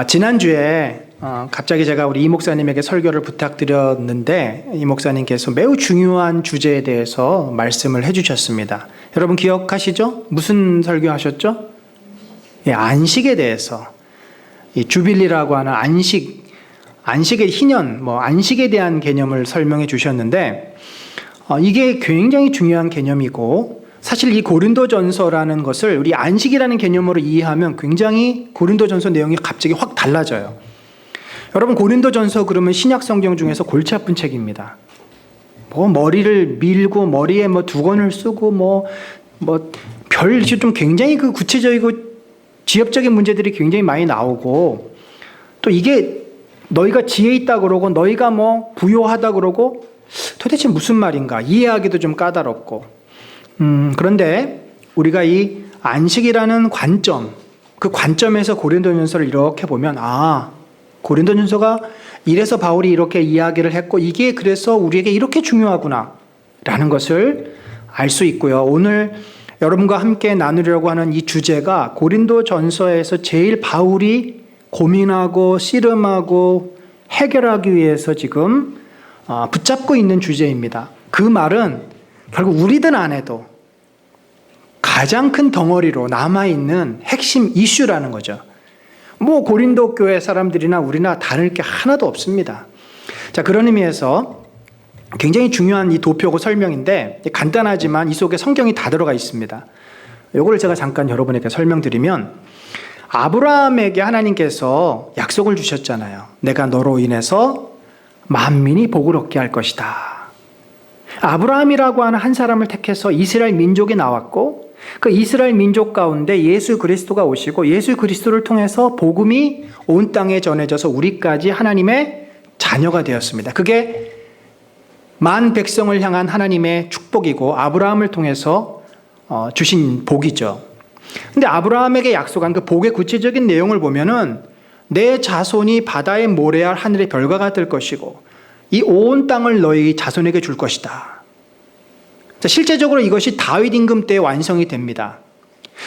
지난주에 갑자기 제가 우리 이 목사님에게 설교를 부탁드렸는데 이 목사님께서 매우 중요한 주제에 대해서 말씀을 해주셨습니다. 여러분 기억하시죠? 무슨 설교하셨죠? 안식에 대해서, 이 주빌리라고 하는 안식의 희년, 안식에 대한 개념을 설명해 주셨는데 이게 굉장히 중요한 개념이고, 사실 이 고린도전서라는 것을 우리 안식이라는 개념으로 이해하면 굉장히 고린도전서 내용이 갑자기 확 달라져요. 여러분 고린도전서 그러면 신약 성경 중에서 골치 아픈 책입니다. 머리를 밀고 머리에 두건을 쓰고 별 좀 굉장히 그 구체적이고 지엽적인 문제들이 굉장히 많이 나오고, 또 이게 너희가 지혜 있다 그러고 너희가 부요하다 그러고 도대체 무슨 말인가 이해하기도 좀 까다롭고, 그런데 우리가 이 안식이라는 관점, 그 관점에서 고린도전서를 이렇게 보면 고린도전서가 이래서 바울이 이렇게 이야기를 했고 이게 그래서 우리에게 이렇게 중요하구나 라는 것을 알 수 있고요. 오늘 여러분과 함께 나누려고 하는 이 주제가 고린도전서에서 제일 바울이 고민하고 씨름하고 해결하기 위해서 지금 붙잡고 있는 주제입니다. 그 말은 결국 우리들 안에도 가장 큰 덩어리로 남아있는 핵심 이슈라는 거죠. 고린도 교회 사람들이나 우리나 다를 게 하나도 없습니다. 자, 그런 의미에서 굉장히 중요한 이 도표고 설명인데 간단하지만 이 속에 성경이 다 들어가 있습니다. 이걸 제가 잠깐 여러분에게 설명드리면, 아브라함에게 하나님께서 약속을 주셨잖아요. 내가 너로 인해서 만민이 복을 얻게 할 것이다. 아브라함이라고 하는 한 사람을 택해서 이스라엘 민족이 나왔고, 그 이스라엘 민족 가운데 예수 그리스도가 오시고 예수 그리스도를 통해서 복음이 온 땅에 전해져서 우리까지 하나님의 자녀가 되었습니다. 그게 만 백성을 향한 하나님의 축복이고 아브라함을 통해서 주신 복이죠. 근데 아브라함에게 약속한 그 복의 구체적인 내용을 보면은 내 자손이 바다의 모래알 하늘의 별과 같을 것이고 이 온 땅을 너희 자손에게 줄 것이다. 실제적으로 이것이 다윗 임금 때 완성이 됩니다.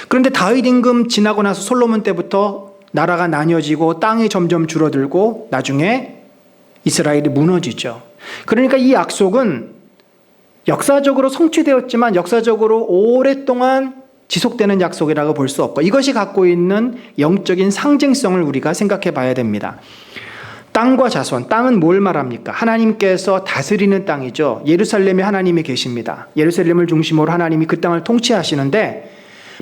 그런데 다윗 임금 지나고 나서 솔로몬 때부터 나라가 나뉘어지고 땅이 점점 줄어들고 나중에 이스라엘이 무너지죠. 그러니까 이 약속은 역사적으로 성취되었지만 역사적으로 오랫동안 지속되는 약속이라고 볼 수 없고, 이것이 갖고 있는 영적인 상징성을 우리가 생각해 봐야 됩니다. 땅과 자손, 땅은 뭘 말합니까? 하나님께서 다스리는 땅이죠. 예루살렘에 하나님이 계십니다. 예루살렘을 중심으로 하나님이 그 땅을 통치하시는데,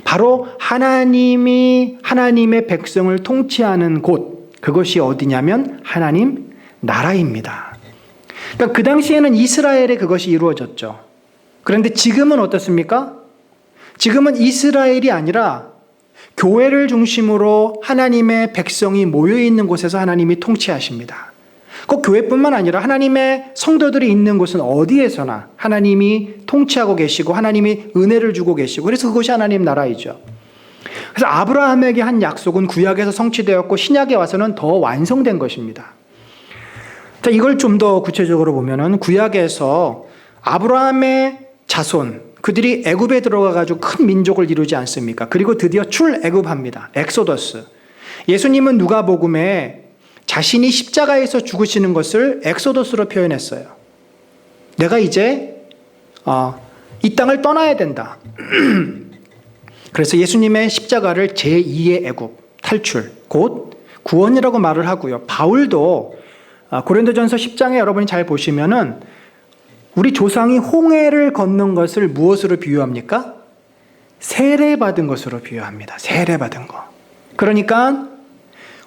바로 하나님이 하나님의 백성을 통치하는 곳, 그것이 어디냐면 하나님 나라입니다. 그러니까 그 당시에는 이스라엘에 그것이 이루어졌죠. 그런데 지금은 어떻습니까? 지금은 이스라엘이 아니라 교회를 중심으로 하나님의 백성이 모여있는 곳에서 하나님이 통치하십니다. 그 교회뿐만 아니라 하나님의 성도들이 있는 곳은 어디에서나 하나님이 통치하고 계시고 하나님이 은혜를 주고 계시고, 그래서 그것이 하나님 나라이죠. 그래서 아브라함에게 한 약속은 구약에서 성취되었고 신약에 와서는 더 완성된 것입니다. 자, 이걸 좀 더 구체적으로 보면은 구약에서 아브라함의 자손, 그들이 애굽에 들어가가지고 큰 민족을 이루지 않습니까? 그리고 드디어 출애굽합니다. 엑소더스. 예수님은 누가복음에 자신이 십자가에서 죽으시는 것을 엑소더스로 표현했어요. 내가 이제 이 땅을 떠나야 된다. 그래서 예수님의 십자가를 제2의 애굽, 탈출, 곧 구원이라고 말을 하고요. 바울도 고린도전서 10장에 여러분이 잘 보시면은 우리 조상이 홍해를 건넌 것을 무엇으로 비유합니까? 세례받은 것으로 비유합니다. 세례받은 거. 그러니까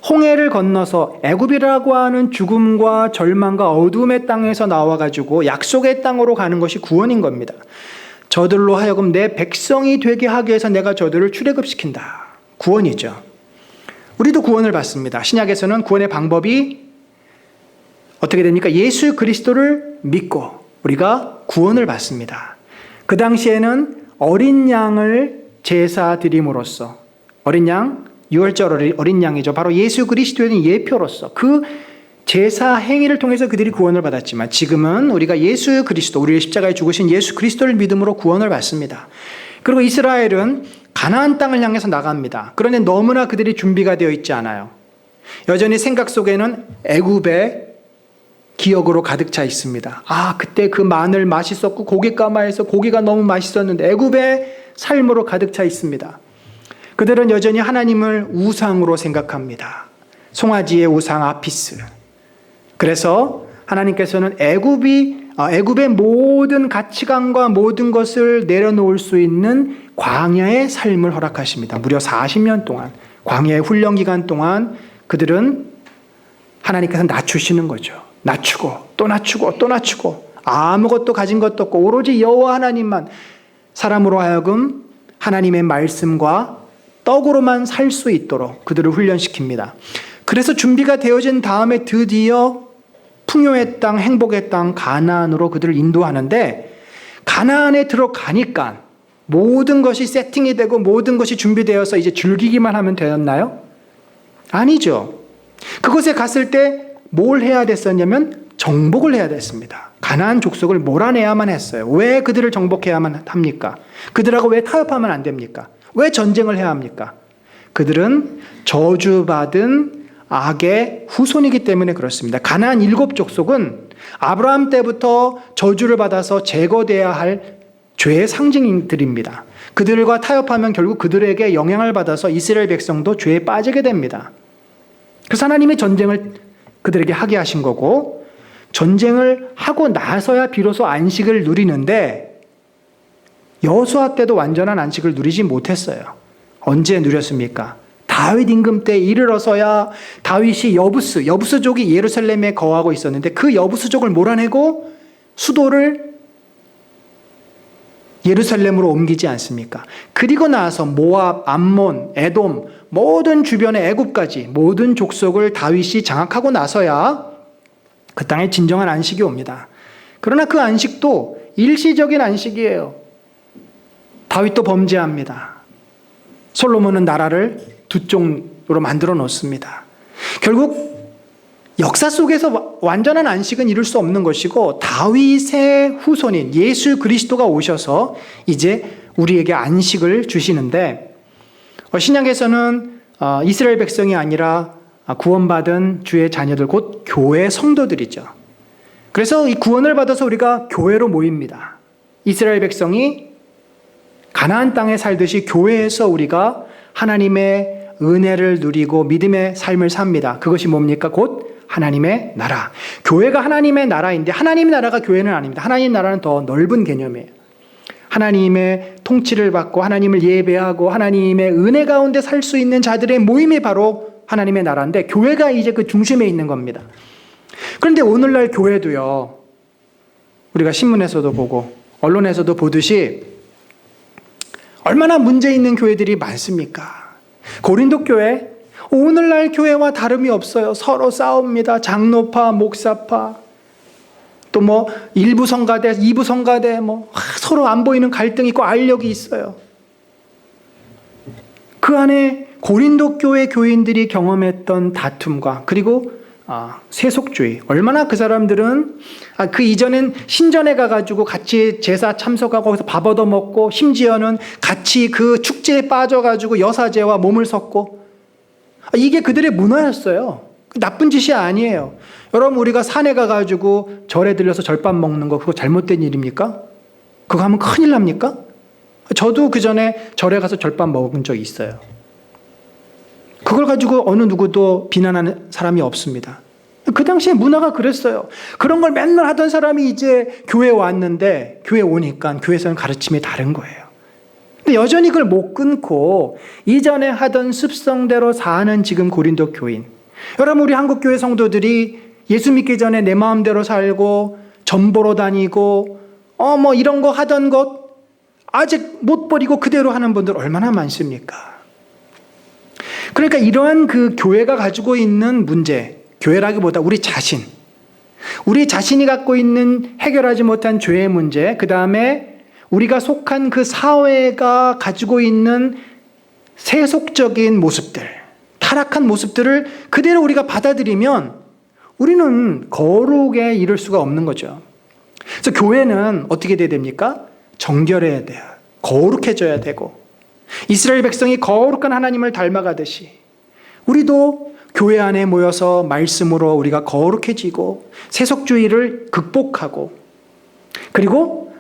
홍해를 건너서 애굽이라고 하는 죽음과 절망과 어둠의 땅에서 나와가지고 약속의 땅으로 가는 것이 구원인 겁니다. 저들로 하여금 내 백성이 되게 하기 위해서 내가 저들을 출애굽시킨다. 구원이죠. 우리도 구원을 받습니다. 신약에서는 구원의 방법이 어떻게 됩니까? 예수 그리스도를 믿고 우리가 구원을 받습니다. 그 당시에는 어린 양을 제사 드림으로써, 어린 양, 유월절 어린 양이죠. 바로 예수 그리스도의 예표로서 그 제사 행위를 통해서 그들이 구원을 받았지만, 지금은 우리가 예수 그리스도, 우리의 십자가에 죽으신 예수 그리스도를 믿음으로 구원을 받습니다. 그리고 이스라엘은 가나안 땅을 향해서 나갑니다. 그런데 너무나 그들이 준비가 되어 있지 않아요. 여전히 생각 속에는 애굽의 기억으로 가득 차 있습니다. 아, 그때 그 마늘 맛있었고 고기 까마에서 고기가 너무 맛있었는데 애굽의 삶으로 가득 차 있습니다. 그들은 여전히 하나님을 우상으로 생각합니다. 송아지의 우상 아피스. 그래서 하나님께서는 애굽의 모든 가치관과 모든 것을 내려놓을 수 있는 광야의 삶을 허락하십니다. 무려 40년 동안 광야의 훈련 기간 동안 그들은 하나님께서 낮추시는 거죠. 낮추고 또 낮추고 또 낮추고 아무것도 가진 것도 없고 오로지 여호와 하나님만, 사람으로 하여금 하나님의 말씀과 떡으로만 살 수 있도록 그들을 훈련시킵니다. 그래서 준비가 되어진 다음에 드디어 풍요의 땅, 행복의 땅 가나안으로 그들을 인도하는데, 가나안에 들어가니까 모든 것이 세팅이 되고 모든 것이 준비되어서 이제 즐기기만 하면 되었나요? 아니죠. 그곳에 갔을 때 뭘 해야 됐었냐면 정복을 해야 됐습니다. 가나안 족속을 몰아내야만 했어요. 왜 그들을 정복해야만 합니까? 그들하고 왜 타협하면 안 됩니까? 왜 전쟁을 해야 합니까? 그들은 저주받은 악의 후손이기 때문에 그렇습니다. 가나안 7족속은 아브라함 때부터 저주를 받아서 제거돼야 할 죄의 상징들입니다. 그들과 타협하면 결국 그들에게 영향을 받아서 이스라엘 백성도 죄에 빠지게 됩니다. 그래서 하나님이 전쟁을 그들에게 하게 하신 거고, 전쟁을 하고 나서야 비로소 안식을 누리는데 여호수아 때도 완전한 안식을 누리지 못했어요. 언제 누렸습니까? 다윗 임금 때 이르러서야 다윗이 여부스족이 예루살렘에 거하고 있었는데 그 여부스족을 몰아내고 수도를 예루살렘으로 옮기지 않습니까? 그리고 나서 모압, 암몬, 에돔, 모든 주변의 애굽까지 모든 족속을 다윗이 장악하고 나서야 그 땅에 진정한 안식이 옵니다. 그러나 그 안식도 일시적인 안식이에요. 다윗도 범죄합니다. 솔로몬은 나라를 두 쪽으로 만들어 놓습니다. 결국 역사 속에서 완전한 안식은 이룰 수 없는 것이고, 다윗의 후손인 예수 그리스도가 오셔서 이제 우리에게 안식을 주시는데, 신약에서는 이스라엘 백성이 아니라 구원받은 주의 자녀들, 곧 교회 성도들이죠. 그래서 이 구원을 받아서 우리가 교회로 모입니다. 이스라엘 백성이 가나안 땅에 살듯이 교회에서 우리가 하나님의 은혜를 누리고 믿음의 삶을 삽니다. 그것이 뭡니까? 곧 하나님의 나라. 교회가 하나님의 나라인데 하나님의 나라가 교회는 아닙니다. 하나님의 나라는 더 넓은 개념이에요. 하나님의 통치를 받고 하나님을 예배하고 하나님의 은혜 가운데 살 수 있는 자들의 모임이 바로 하나님의 나라인데, 교회가 이제 그 중심에 있는 겁니다. 그런데 오늘날 교회도요, 우리가 신문에서도 보고 언론에서도 보듯이 얼마나 문제 있는 교회들이 많습니까? 고린도 교회, 오늘날 교회와 다름이 없어요. 서로 싸웁니다. 장로파, 목사파, 또 뭐 일부 성가대, 이부 성가대, 서로 안 보이는 갈등이 있고 알력이 있어요. 그 안에 고린도 교회 교인들이 경험했던 다툼과 그리고 세속주의, 얼마나 그 사람들은 그 이전엔 신전에 가가지고 같이 제사 참석하고 거기서 밥 얻어 먹고, 심지어는 같이 그 축제에 빠져가지고 여사제와 몸을 섞고, 이게 그들의 문화였어요. 나쁜 짓이 아니에요. 여러분, 우리가 산에 가가지고 절에 들려서 절밥 먹는 거, 그거 잘못된 일입니까? 그거 하면 큰일 납니까? 저도 그 전에 절에 가서 절밥 먹은 적이 있어요. 그걸 가지고 어느 누구도 비난하는 사람이 없습니다. 그 당시에 문화가 그랬어요. 그런 걸 맨날 하던 사람이 이제 교회에 왔는데, 교회에 오니까 교회에서는 가르침이 다른 거예요. 근데 여전히 그걸 못 끊고 이전에 하던 습성대로 사는 지금 고린도 교인. 여러분, 우리 한국교회 성도들이 예수 믿기 전에 내 마음대로 살고 점보러 다니고 이런 거 하던 것 아직 못 버리고 그대로 하는 분들 얼마나 많습니까? 그러니까 이러한 그 교회가 가지고 있는 문제, 교회라기보다 우리 자신이 갖고 있는 해결하지 못한 죄의 문제, 그 다음에 우리가 속한 그 사회가 가지고 있는 세속적인 모습들, 타락한 모습들을 그대로 우리가 받아들이면 우리는 거룩에 이를 수가 없는 거죠. 그래서 교회는 어떻게 돼야 됩니까? 정결해야 돼요. 거룩해져야 되고, 이스라엘 백성이 거룩한 하나님을 닮아가듯이 우리도 교회 안에 모여서 말씀으로 우리가 거룩해지고 세속주의를 극복하고 그리고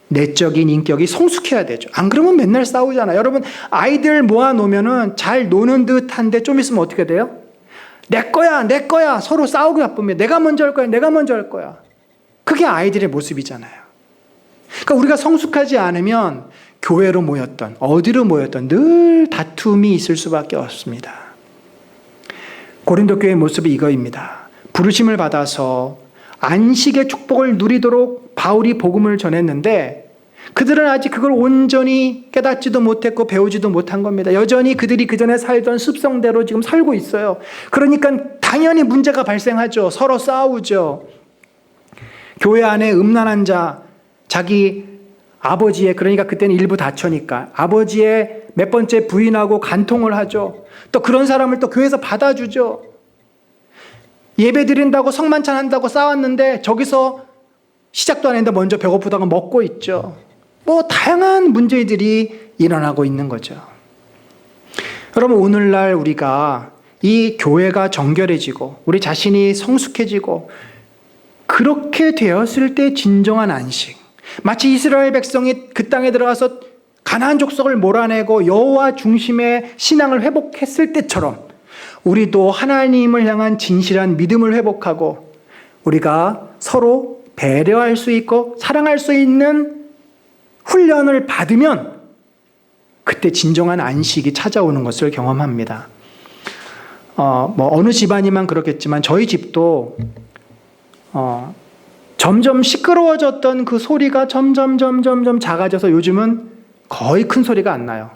내적인 인격이 성숙해야 되죠. 안 그러면 맨날 싸우잖아요. 여러분 아이들 모아놓으면 잘 노는 듯한데 좀 있으면 어떻게 돼요? 내 거야 내 거야 서로 싸우고 바쁩니다. 내가 먼저 할 거야 내가 먼저 할 거야. 그게 아이들의 모습이잖아요. 그러니까 우리가 성숙하지 않으면 교회로 모였던 어디로 모였던 늘 다툼이 있을 수밖에 없습니다. 고린도 교회의 모습이 이거입니다. 부르심을 받아서 안식의 축복을 누리도록 바울이 복음을 전했는데 그들은 아직 그걸 온전히 깨닫지도 못했고 배우지도 못한 겁니다. 여전히 그들이 그전에 살던 습성대로 지금 살고 있어요. 그러니까 당연히 문제가 발생하죠. 서로 싸우죠. 교회 안에 음란한 자, 자기 아버지의, 그러니까 그때는 일부 다처니까 아버지의 몇 번째 부인하고 간통을 하죠. 또 그런 사람을 또 교회에서 받아주죠. 예배 드린다고 성만찬 한다고 싸웠는데 저기서 시작도 안 했는데 먼저 배고프다고 먹고 있죠. 뭐 다양한 문제들이 일어나고 있는 거죠. 여러분 오늘날 우리가 이 교회가 정결해지고 우리 자신이 성숙해지고 그렇게 되었을 때 진정한 안식, 마치 이스라엘 백성이 그 땅에 들어가서 가나안 족속을 몰아내고 여호와 중심의 신앙을 회복했을 때처럼 우리도 하나님을 향한 진실한 믿음을 회복하고 우리가 서로 배려할 수 있고 사랑할 수 있는 훈련을 받으면 그때 진정한 안식이 찾아오는 것을 경험합니다. 어느 집안이만 그렇겠지만 저희 집도 점점 시끄러워졌던 그 소리가 점점 작아져서 요즘은 거의 큰 소리가 안 나요.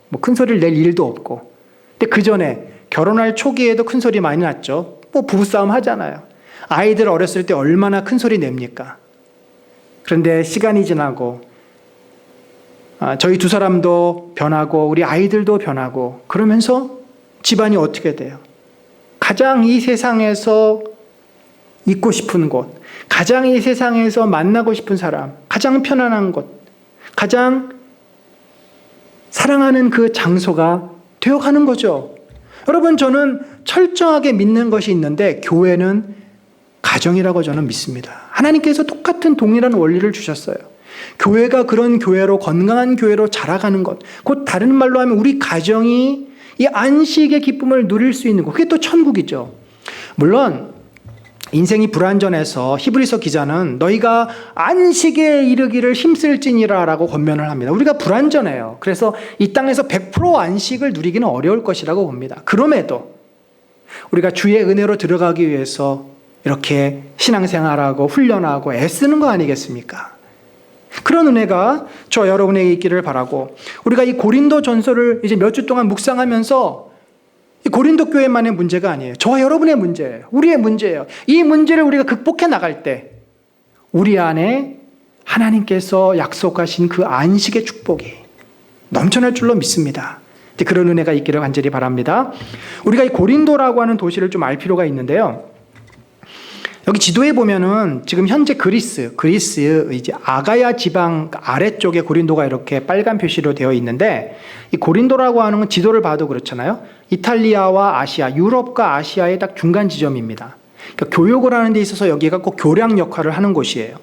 뭐 큰 소리를 낼 일도 없고. 근데 그 전에 결혼할 초기에도 큰 소리 많이 났죠. 뭐 부부싸움 하잖아요. 아이들 어렸을 때 얼마나 큰 소리 냅니까? 그런데 시간이 지나고 저희 두 사람도 변하고 우리 아이들도 변하고 그러면서 집안이 어떻게 돼요? 가장 이 세상에서 있고 싶은 곳, 가장 이 세상에서 만나고 싶은 사람, 가장 편안한 곳, 가장 사랑하는 그 장소가 되어가는 거죠. 여러분 저는 철저하게 믿는 것이 있는데 교회는 가정이라고 저는 믿습니다. 하나님께서 똑같은 동일한 원리를 주셨어요. 교회가 그런 교회로 건강한 교회로 자라가는 것, 곧 다른 말로 하면 우리 가정이 이 안식의 기쁨을 누릴 수 있는 것, 그게 또 천국이죠. 물론 인생이 불완전해서 히브리서 기자는 너희가 안식에 이르기를 힘쓸지니라 라고 권면을 합니다. 우리가 불완전해요. 그래서 이 땅에서 100% 안식을 누리기는 어려울 것이라고 봅니다. 그럼에도 우리가 주의 은혜로 들어가기 위해서 이렇게 신앙생활하고 훈련하고 애쓰는 거 아니겠습니까? 그런 은혜가 저 여러분에게 있기를 바라고, 우리가 이 고린도 전서를 이제 몇 주 동안 묵상하면서 이 고린도 교회만의 문제가 아니에요. 저와 여러분의 문제예요. 우리의 문제예요. 이 문제를 우리가 극복해 나갈 때 우리 안에 하나님께서 약속하신 그 안식의 축복이 넘쳐날 줄로 믿습니다. 그런 은혜가 있기를 간절히 바랍니다. 우리가 이 고린도라고 하는 도시를 좀 알 필요가 있는데요. 여기 지도에 보면은 지금 현재 그리스 이제 아가야 지방 아래쪽에 고린도가 이렇게 빨간 표시로 되어 있는데, 이 고린도라고 하는 건 지도를 봐도 그렇잖아요. 이탈리아와 아시아, 유럽과 아시아의 딱 중간 지점입니다. 그러니까 교역을 하는 데 있어서 여기가 꼭 교량 역할을 하는 곳이에요.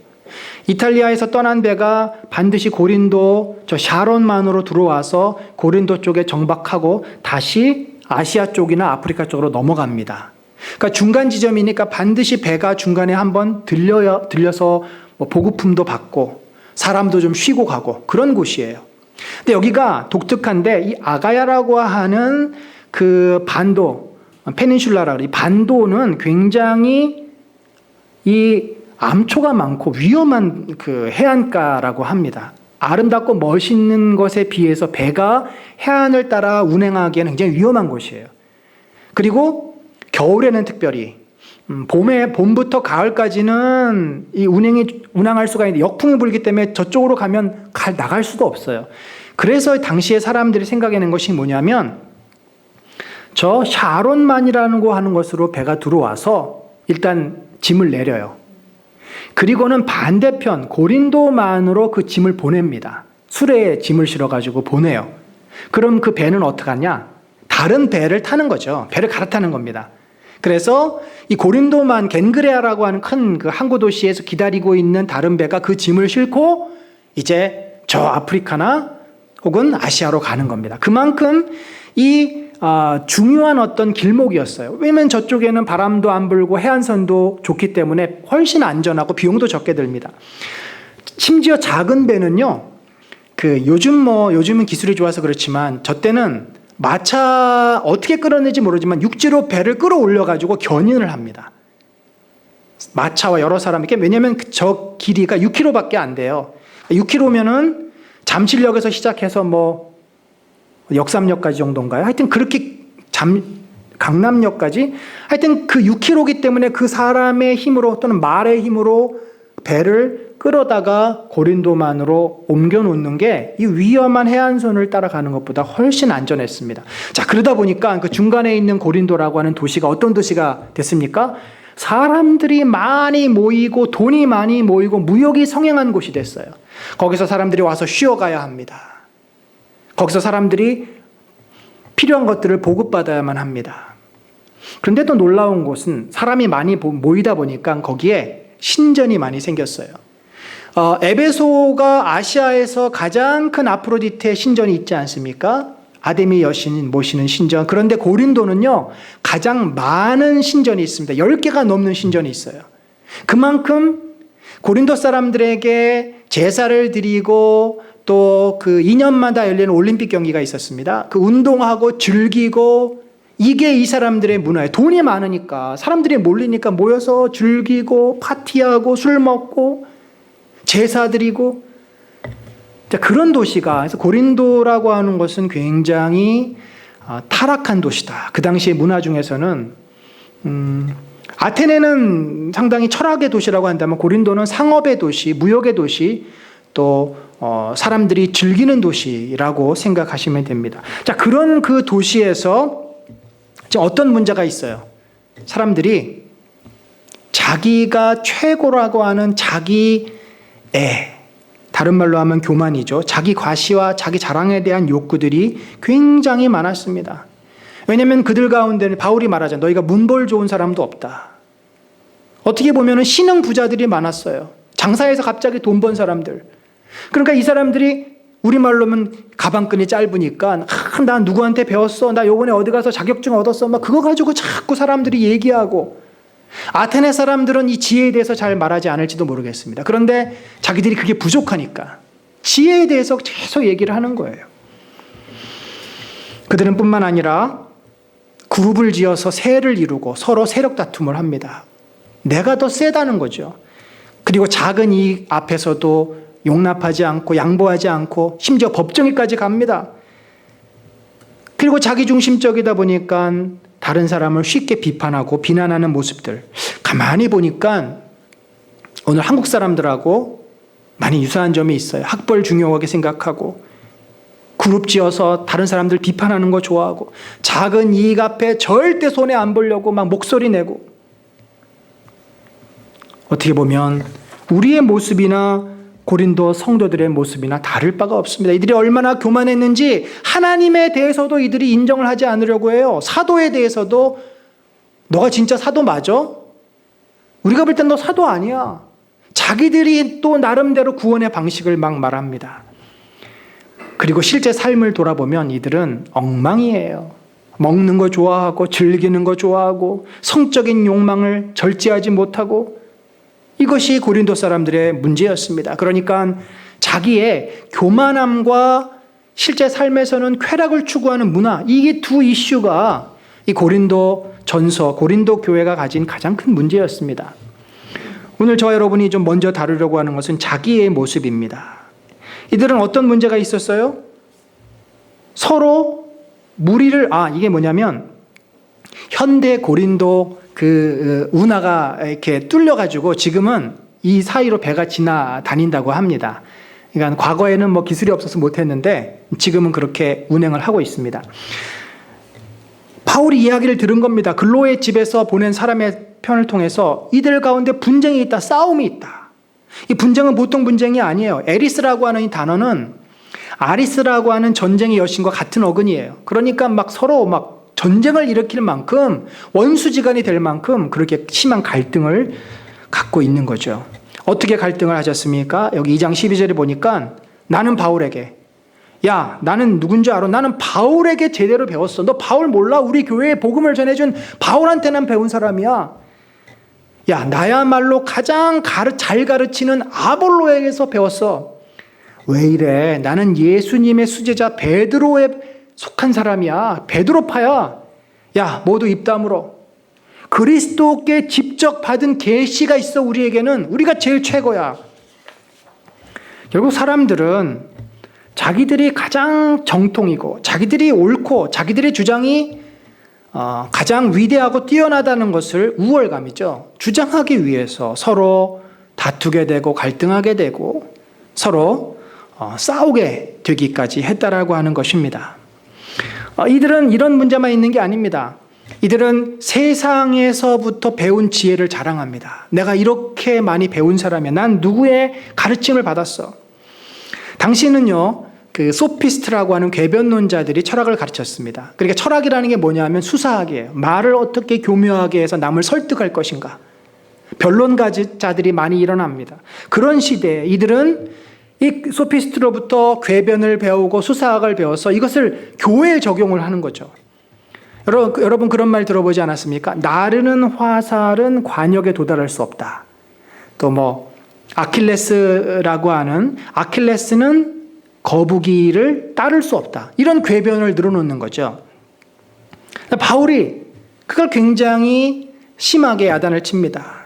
이탈리아에서 떠난 배가 반드시 고린도 저 샤론만으로 들어와서 고린도 쪽에 정박하고 다시 아시아 쪽이나 아프리카 쪽으로 넘어갑니다. 그러니까 중간 지점이니까 반드시 배가 중간에 한번 들려서 뭐 보급품도 받고 사람도 좀 쉬고 가고 그런 곳이에요. 근데 여기가 독특한데 이 아가야라고 하는 그 반도, 페닌슐라라고 이 반도는 굉장히 이 암초가 많고 위험한 그 해안가라고 합니다. 아름답고 멋있는 것에 비해서 배가 해안을 따라 운행하기에는 굉장히 위험한 곳이에요. 그리고 겨울에는 특별히 봄부터 가을까지는 이 운항할 수가 있는데 역풍이 불기 때문에 저쪽으로 가면 나갈 수가 없어요. 그래서 당시에 사람들이 생각해낸 것이 뭐냐면 저 샤론만이라는 거 하는 것으로 배가 들어와서 일단 짐을 내려요. 그리고는 반대편 고린도만으로 그 짐을 보냅니다. 수레에 짐을 실어가지고 보내요. 그럼 그 배는 어떡하냐? 다른 배를 타는 거죠. 배를 갈아타는 겁니다. 그래서 이 고린도만 겐그레아라고 하는 큰 그 항구 도시에서 기다리고 있는 다른 배가 그 짐을 싣고 이제 저 아프리카나 혹은 아시아로 가는 겁니다. 그만큼 이 중요한 어떤 길목이었어요. 왜냐하면 저쪽에는 바람도 안 불고 해안선도 좋기 때문에 훨씬 안전하고 비용도 적게 듭니다. 심지어 작은 배는요, 요즘은 기술이 좋아서 그렇지만 저 때는 마차 어떻게 끌어내지 모르지만 육지로 배를 끌어올려가지고 견인을 합니다. 마차와 여러 사람에게. 왜냐하면 저 길이가 6km밖에 안 돼요. 6km면은 잠실역에서 시작해서 뭐 역삼역까지 정도인가요? 하여튼 그렇게 강남역까지 하여튼 그 6km이기 때문에 그 사람의 힘으로 또는 말의 힘으로 배를 끌어다가 고린도만으로 옮겨 놓는 게 이 위험한 해안선을 따라가는 것보다 훨씬 안전했습니다. 자, 그러다 보니까 그 중간에 있는 고린도라고 하는 도시가 어떤 도시가 됐습니까? 사람들이 많이 모이고 돈이 많이 모이고 무역이 성행한 곳이 됐어요. 거기서 사람들이 와서 쉬어가야 합니다. 거기서 사람들이 필요한 것들을 보급받아야만 합니다. 그런데 또 놀라운 것은 사람이 많이 모이다 보니까 거기에 신전이 많이 생겼어요. 에베소가 아시아에서 가장 큰 아프로디테 신전이 있지 않습니까? 아데미 여신 모시는 신전. 그런데 고린도는요, 가장 많은 신전이 있습니다. 10개가 넘는 신전이 있어요. 그만큼 고린도 사람들에게 제사를 드리고 또 그 2년마다 열리는 올림픽 경기가 있었습니다. 그 운동하고 즐기고 이게 이 사람들의 문화예요. 돈이 많으니까 사람들이 몰리니까 모여서 즐기고 파티하고 술 먹고 제사 드리고 그런 도시가, 그래서 고린도라고 하는 것은 굉장히 타락한 도시다. 그 당시의 문화 중에서는 아테네는 상당히 철학의 도시라고 한다면 고린도는 상업의 도시, 무역의 도시, 또 사람들이 즐기는 도시라고 생각하시면 됩니다. 자, 그런 그 도시에서 어떤 문제가 있어요? 사람들이 자기가 최고라고 하는 자기 다른 말로 하면 교만이죠. 자기 과시와 자기 자랑에 대한 욕구들이 굉장히 많았습니다. 왜냐하면 그들 가운데는 바울이 말하자 너희가 문벌 좋은 사람도 없다. 어떻게 보면 신흥 부자들이 많았어요. 장사해서 갑자기 돈 번 사람들. 그러니까 이 사람들이 우리말로 하면 가방끈이 짧으니까 나 누구한테 배웠어, 나 요번에 어디 가서 자격증 얻었어, 막 그거 가지고 자꾸 사람들이 얘기하고. 아테네 사람들은 이 지혜에 대해서 잘 말하지 않을지도 모르겠습니다. 그런데 자기들이 그게 부족하니까 지혜에 대해서 계속 얘기를 하는 거예요. 그들은 뿐만 아니라 그룹을 지어서 세를 이루고 서로 세력 다툼을 합니다. 내가 더 세다는 거죠. 그리고 작은 이익 앞에서도 용납하지 않고 양보하지 않고 심지어 법정에까지 갑니다. 그리고 자기중심적이다 보니까 다른 사람을 쉽게 비판하고 비난하는 모습들. 가만히 보니까 오늘 한국 사람들하고 많이 유사한 점이 있어요. 학벌 중요하게 생각하고 그룹 지어서 다른 사람들 비판하는 거 좋아하고 작은 이익 앞에 절대 손해 안 보려고 막 목소리 내고. 어떻게 보면 우리의 모습이나 고린도 성도들의 모습이나 다를 바가 없습니다. 이들이 얼마나 교만했는지 하나님에 대해서도 이들이 인정을 하지 않으려고 해요. 사도에 대해서도 너가 진짜 사도 맞아? 우리가 볼 땐 너 사도 아니야. 자기들이 또 나름대로 구원의 방식을 막 말합니다. 그리고 실제 삶을 돌아보면 이들은 엉망이에요. 먹는 거 좋아하고 즐기는 거 좋아하고 성적인 욕망을 절제하지 못하고 이것이 고린도 사람들의 문제였습니다. 그러니까 자기의 교만함과 실제 삶에서는 쾌락을 추구하는 문화, 이게 두 이슈가 이 고린도 전서, 고린도 교회가 가진 가장 큰 문제였습니다. 오늘 저와 여러분이 좀 먼저 다루려고 하는 것은 자기의 모습입니다. 이들은 어떤 문제가 있었어요? 서로 무리를, 이게 뭐냐면 현대 고린도 그 운하가 이렇게 뚫려가지고 지금은 이 사이로 배가 지나다닌다고 합니다. 그러니까 과거에는 뭐 기술이 없어서 못했는데 지금은 그렇게 운행을 하고 있습니다. 바울이 이야기를 들은 겁니다. 글로의 집에서 보낸 사람의 편을 통해서 이들 가운데 분쟁이 있다, 싸움이 있다. 이 분쟁은 보통 분쟁이 아니에요. 에리스라고 하는 이 단어는 아리스라고 하는 전쟁의 여신과 같은 어근이에요. 그러니까 막 서로 막 전쟁을 일으킬 만큼 원수지간이 될 만큼 그렇게 심한 갈등을 갖고 있는 거죠. 어떻게 갈등을 하셨습니까? 여기 2장 12절에 보니까 나는 바울에게 야 나는 누군지 알아? 나는 바울에게 제대로 배웠어. 너 바울 몰라? 우리 교회에 복음을 전해준 바울한테는 배운 사람이야. 야 나야말로 가장 잘 가르치는 아볼로에게서 배웠어. 왜 이래? 나는 예수님의 수제자 베드로에 속한 사람이야. 베드로파야. 야 모두 입 다물어. 그리스도께 직접 받은 계시가 있어. 우리에게는 우리가 제일 최고야. 결국 사람들은 자기들이 가장 정통이고 자기들이 옳고 자기들의 주장이 가장 위대하고 뛰어나다는 것을 우월감이죠. 주장하기 위해서 서로 다투게 되고 갈등하게 되고 서로 싸우게 되기까지 했다라고 하는 것입니다. 이들은 이런 문제만 있는 게 아닙니다. 이들은 세상에서부터 배운 지혜를 자랑합니다. 내가 이렇게 많이 배운 사람이야. 난 누구의 가르침을 받았어. 당시는요, 그 소피스트라고 하는 궤변론자들이 철학을 가르쳤습니다. 그러니까 철학이라는 게 뭐냐면 수사학이에요. 말을 어떻게 교묘하게 해서 남을 설득할 것인가. 변론가자들이 많이 일어납니다. 그런 시대에 이들은 이 소피스트로부터 궤변을 배우고 수사학을 배워서 이것을 교회에 적용을 하는 거죠. 여러분 그런 말 들어보지 않았습니까? 나르는 화살은 관역에 도달할 수 없다. 또 아킬레스라고 하는 아킬레스는 거북이를 따를 수 없다. 이런 궤변을 늘어놓는 거죠. 바울이 그걸 굉장히 심하게 야단을 칩니다.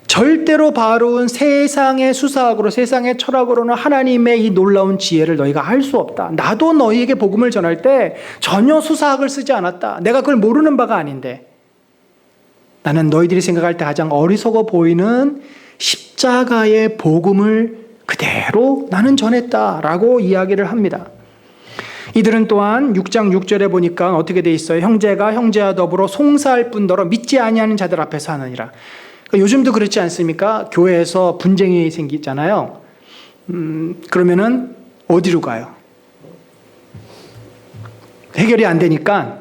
절대로 바로운 세상의 수사학으로 세상의 철학으로는 하나님의 이 놀라운 지혜를 너희가 할 수 없다. 나도 너희에게 복음을 전할 때 전혀 수사학을 쓰지 않았다. 내가 그걸 모르는 바가 아닌데 나는 너희들이 생각할 때 가장 어리석어 보이는 십자가의 복음을 그대로 나는 전했다라고 이야기를 합니다. 이들은 또한 6장 6절에 보니까 어떻게 돼 있어요? 형제가 형제와 더불어 송사할 뿐더러 믿지 아니하는 자들 앞에서 하느니라. 요즘도 그렇지 않습니까? 교회에서 분쟁이 생기잖아요. 그러면은 어디로 가요? 해결이 안 되니까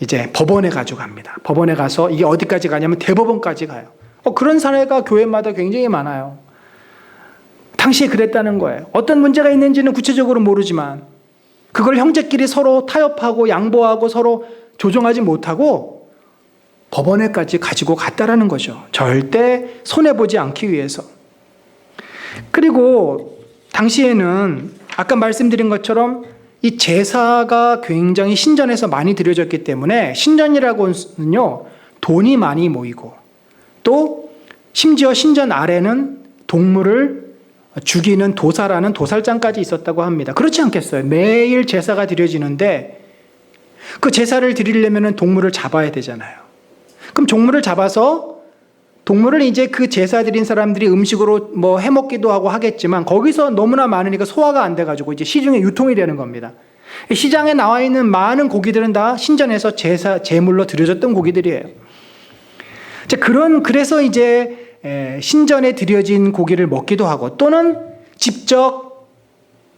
이제 법원에 가져갑니다. 법원에 가서 이게 어디까지 가냐면 대법원까지 가요. 그런 사례가 교회마다 굉장히 많아요. 당시에 그랬다는 거예요. 어떤 문제가 있는지는 구체적으로 모르지만 그걸 형제끼리 서로 타협하고 양보하고 서로 조정하지 못하고 법원에까지 가지고 갔다라는 거죠. 절대 손해보지 않기 위해서. 그리고 당시에는 아까 말씀드린 것처럼 이 제사가 굉장히 신전에서 많이 드려졌기 때문에 신전이라고는요 돈이 많이 모이고 또 심지어 신전 아래는 동물을 죽이는 도사라는 도살장까지 있었다고 합니다. 그렇지 않겠어요? 매일 제사가 드려지는데 그 제사를 드리려면 동물을 잡아야 되잖아요. 그럼 동물을 잡아서 동물을 이제 그 제사 드린 사람들이 음식으로 해먹기도 하고 하겠지만 거기서 너무나 많으니까 소화가 안 돼가지고 이제 시중에 유통이 되는 겁니다. 시장에 나와 있는 많은 고기들은 다 신전에서 제물로 드려졌던 고기들이에요. 그래서 이제 신전에 드려진 고기를 먹기도 하고 또는 직접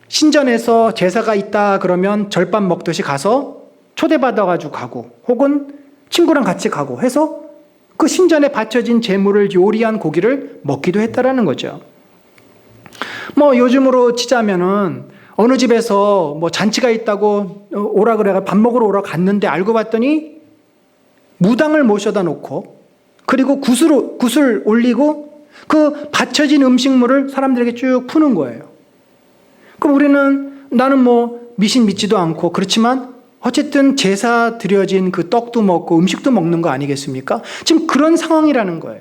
신전에서 제사가 있다 그러면 절밥 먹듯이 가서 초대받아가지고 가고 혹은 친구랑 같이 가고 해서 그 신전에 바쳐진 제물을 요리한 고기를 먹기도 했다라는 거죠. 요즘으로 치자면은 어느 집에서 잔치가 있다고 오라 그래가 밥 먹으러 오라 갔는데 알고 봤더니 무당을 모셔다 놓고 그리고 굿을 올리고 그 바쳐진 음식물을 사람들에게 쭉 푸는 거예요. 그럼 나는 미신 믿지도 않고 그렇지만 어쨌든 제사 드려진 그 떡도 먹고 음식도 먹는 거 아니겠습니까? 지금 그런 상황이라는 거예요.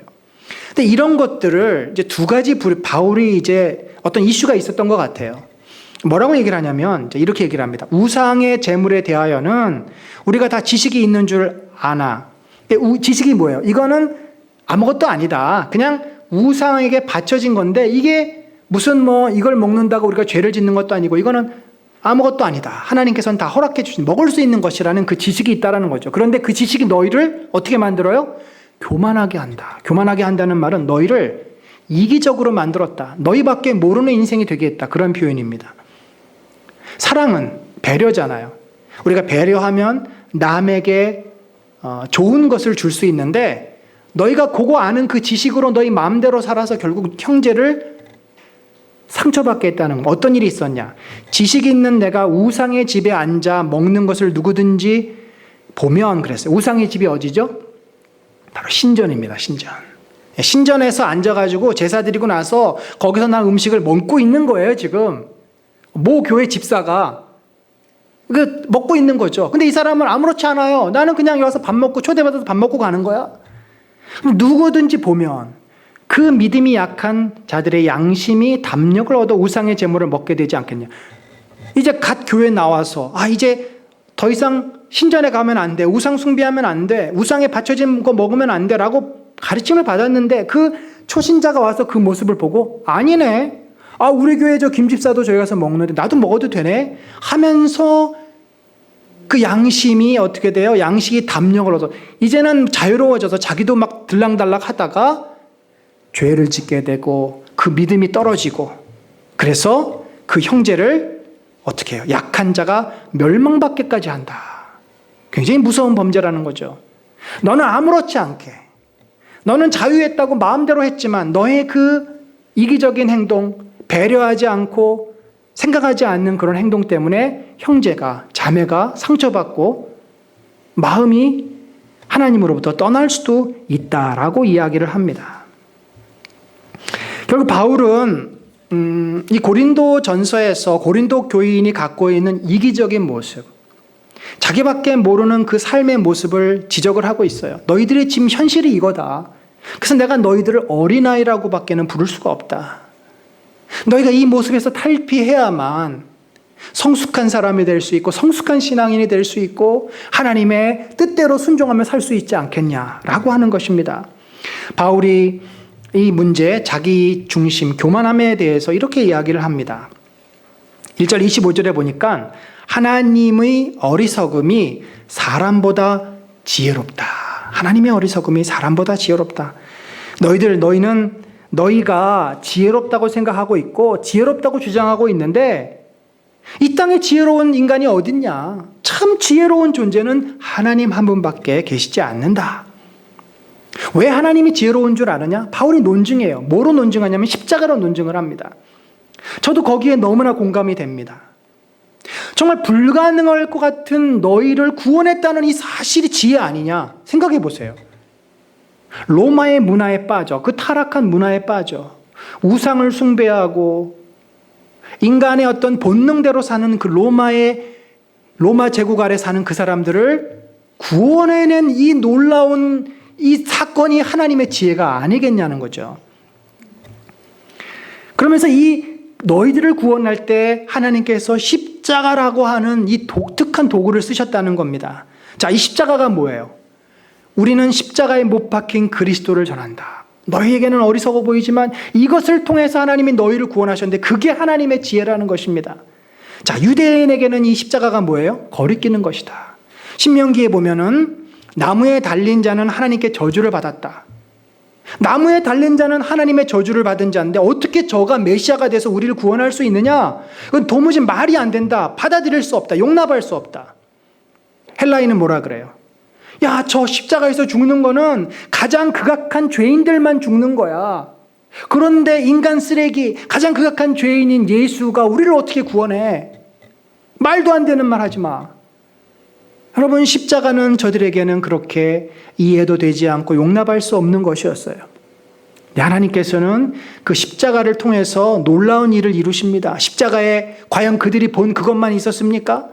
근데 이런 것들을 이제 두 가지 바울이 이제 어떤 이슈가 있었던 것 같아요. 뭐라고 얘기를 하냐면 이렇게 얘기를 합니다. 우상의 제물에 대하여는 우리가 다 지식이 있는 줄 아나. 지식이 뭐예요? 이거는 아무것도 아니다. 그냥 우상에게 바쳐진 건데 이게 무슨 이걸 먹는다고 우리가 죄를 짓는 것도 아니고 이거는 아무것도 아니다. 하나님께서는 다 허락해 주신 먹을 수 있는 것이라는 그 지식이 있다라는 거죠. 그런데 그 지식이 너희를 어떻게 만들어요? 교만하게 한다. 교만하게 한다는 말은 너희를 이기적으로 만들었다. 너희밖에 모르는 인생이 되게 했다. 그런 표현입니다. 사랑은 배려잖아요. 우리가 배려하면 남에게 좋은 것을 줄 수 있는데 너희가 그거 아는 그 지식으로 너희 마음대로 살아서 결국 형제를 상처받게 했다는 거. 어떤 일이 있었냐? 지식 있는 내가 우상의 집에 앉아 먹는 것을 누구든지 보면 그랬어요. 우상의 집이 어디죠? 바로 신전입니다. 신전. 신전에서 앉아가지고 제사 드리고 나서 거기서 난 음식을 먹고 있는 거예요. 지금 모 교회 집사가 먹고 있는 거죠. 근데 이 사람은 아무렇지 않아요. 나는 그냥 여기서 밥 먹고 초대받아서 밥 먹고 가는 거야. 누구든지 보면 그 믿음이 약한 자들의 양심이 담력을 얻어 우상의 제물을 먹게 되지 않겠냐. 이제 갓 교회 나와서 이제 더 이상 신전에 가면 안 돼. 우상 숭배하면 안 돼. 우상에 바쳐진 거 먹으면 안 돼. 라고 가르침을 받았는데 그 초신자가 와서 그 모습을 보고 아니네. 우리 교회 저 김집사도 저기 가서 먹는데 나도 먹어도 되네. 하면서 그 양심이 어떻게 돼요? 양식이 담력을 얻어 이제는 자유로워져서 자기도 막 들락달락 하다가 죄를 짓게 되고 그 믿음이 떨어지고 그래서 그 형제를 어떻게 해요? 약한 자가 멸망받게까지 한다. 굉장히 무서운 범죄라는 거죠. 너는 아무렇지 않게 너는 자유했다고 마음대로 했지만 너의 그 이기적인 행동, 배려하지 않고 생각하지 않는 그런 행동 때문에 형제가, 자매가 상처받고 마음이 하나님으로부터 떠날 수도 있다라고 이야기를 합니다. 결국 바울은 이 고린도 전서에서 고린도 교인이 갖고 있는 이기적인 모습, 자기밖에 모르는 그 삶의 모습을 지적을 하고 있어요. 너희들의 지금 현실이 이거다. 그래서 내가 너희들을 어린아이라고 밖에는 부를 수가 없다. 너희가 이 모습에서 탈피해야만 성숙한 사람이 될 수 있고 성숙한 신앙인이 될 수 있고 하나님의 뜻대로 순종하며 살 수 있지 않겠냐라고 하는 것입니다. 바울이 이 문제, 자기 중심, 교만함에 대해서 이렇게 이야기를 합니다. 1절 25절에 보니까 하나님의 어리석음이 사람보다 지혜롭다. 하나님의 어리석음이 사람보다 지혜롭다. 너희는 너희가 지혜롭다고 생각하고 있고 지혜롭다고 주장하고 있는데 이 땅에 지혜로운 인간이 어딨냐? 참 지혜로운 존재는 하나님 한 분밖에 계시지 않는다. 왜 하나님이 지혜로운 줄 아느냐? 바울이 논증해요. 뭐로 논증하냐면 십자가로 논증을 합니다. 저도 거기에 너무나 공감이 됩니다. 정말 불가능할 것 같은 너희를 구원했다는 이 사실이 지혜 아니냐? 생각해 보세요. 로마의 문화에 빠져, 그 타락한 문화에 빠져 우상을 숭배하고 인간의 어떤 본능대로 사는 그 로마 제국 아래 사는 그 사람들을 구원해낸 이 놀라운 이 사건이 하나님의 지혜가 아니겠냐는 거죠. 그러면서 이 너희들을 구원할 때 하나님께서 십자가라고 하는 이 독특한 도구를 쓰셨다는 겁니다. 자, 이 십자가가 뭐예요? 우리는 십자가에 못 박힌 그리스도를 전한다. 너희에게는 어리석어 보이지만 이것을 통해서 하나님이 너희를 구원하셨는데 그게 하나님의 지혜라는 것입니다. 자, 유대인에게는 이 십자가가 뭐예요? 거리끼는 것이다. 신명기에 보면은 나무에 달린 자는 하나님께 저주를 받았다. 나무에 달린 자는 하나님의 저주를 받은 자인데 어떻게 저가 메시아가 돼서 우리를 구원할 수 있느냐? 그건 도무지 말이 안 된다. 받아들일 수 없다. 용납할 수 없다. 헬라인은 뭐라 그래요? 야, 저 십자가에서 죽는 거는 가장 극악한 죄인들만 죽는 거야. 그런데 인간 쓰레기, 가장 극악한 죄인인 예수가 우리를 어떻게 구원해? 말도 안 되는 말 하지 마. 여러분, 십자가는 저들에게는 그렇게 이해도 되지 않고 용납할 수 없는 것이었어요. 하나님께서는 그 십자가를 통해서 놀라운 일을 이루십니다. 십자가에 과연 그들이 본 그것만 있었습니까?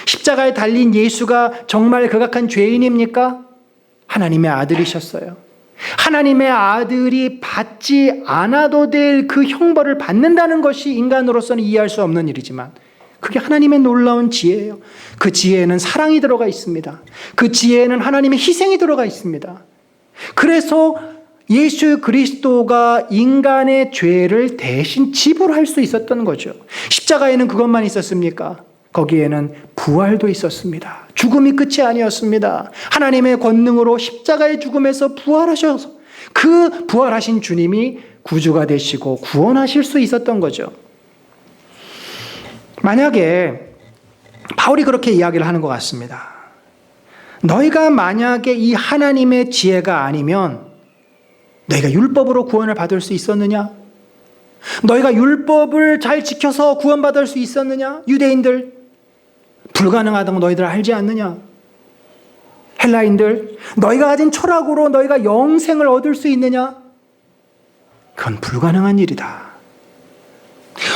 십자가에 달린 예수가 정말 극악한 죄인입니까? 하나님의 아들이셨어요. 하나님의 아들이 받지 않아도 될 그 형벌을 받는다는 것이 인간으로서는 이해할 수 없는 일이지만 그게 하나님의 놀라운 지혜예요. 그 지혜에는 사랑이 들어가 있습니다. 그 지혜에는 하나님의 희생이 들어가 있습니다. 그래서 예수 그리스도가 인간의 죄를 대신 지불할 수 있었던 거죠. 십자가에는 그것만 있었습니까? 거기에는 부활도 있었습니다. 죽음이 끝이 아니었습니다. 하나님의 권능으로 십자가의 죽음에서 부활하셔서 그 부활하신 주님이 구주가 되시고 구원하실 수 있었던 거죠. 만약에 바울이 그렇게 이야기를 하는 것 같습니다. 너희가 만약에 이 하나님의 지혜가 아니면 너희가 율법으로 구원을 받을 수 있었느냐? 너희가 율법을 잘 지켜서 구원받을 수 있었느냐? 유대인들, 불가능하다고 너희들 알지 않느냐? 헬라인들, 너희가 가진 철학으로 너희가 영생을 얻을 수 있느냐? 그건 불가능한 일이다.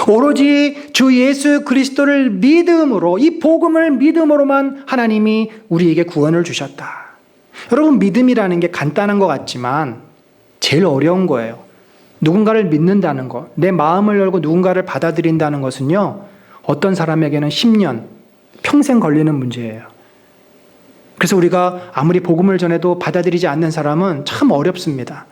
오로지 주 예수 그리스도를 믿음으로, 이 복음을 믿음으로만 하나님이 우리에게 구원을 주셨다. 여러분, 믿음이라는 게 간단한 것 같지만 제일 어려운 거예요. 누군가를 믿는다는 것, 내 마음을 열고 누군가를 받아들인다는 것은요, 어떤 사람에게는 10년, 평생 걸리는 문제예요. 그래서 우리가 아무리 복음을 전해도 받아들이지 않는 사람은 참 어렵습니다.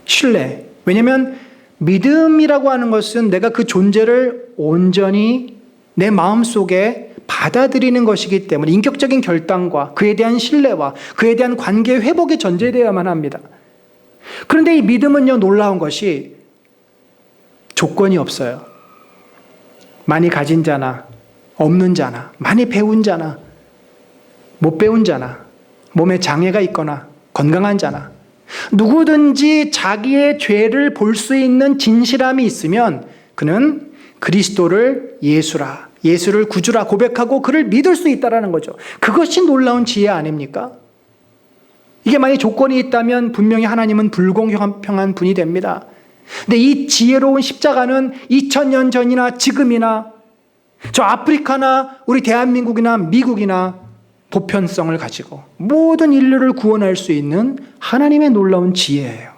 신뢰. 왜냐하면 믿음이라고 하는 것은 내가 그 존재를 온전히 내 마음속에 받아들이는 것이기 때문에 인격적인 결단과 그에 대한 신뢰와 그에 대한 관계 회복이 전제되어야만 합니다. 그런데 이 믿음은요, 놀라운 것이 조건이 없어요. 많이 가진 자나 없는 자나 많이 배운 자나 못 배운 자나 몸에 장애가 있거나 건강한 자나 누구든지 자기의 죄를 볼 수 있는 진실함이 있으면 그는 그리스도를 예수라, 예수를 구주라 고백하고 그를 믿을 수 있다는 거죠. 그것이 놀라운 지혜 아닙니까? 이게 만약 조건이 있다면 분명히 하나님은 불공평한 분이 됩니다. 근데 이 지혜로운 십자가는 2000년 전이나 지금이나 저 아프리카나 우리 대한민국이나 미국이나 보편성을 가지고 모든 인류를 구원할 수 있는 하나님의 놀라운 지혜예요.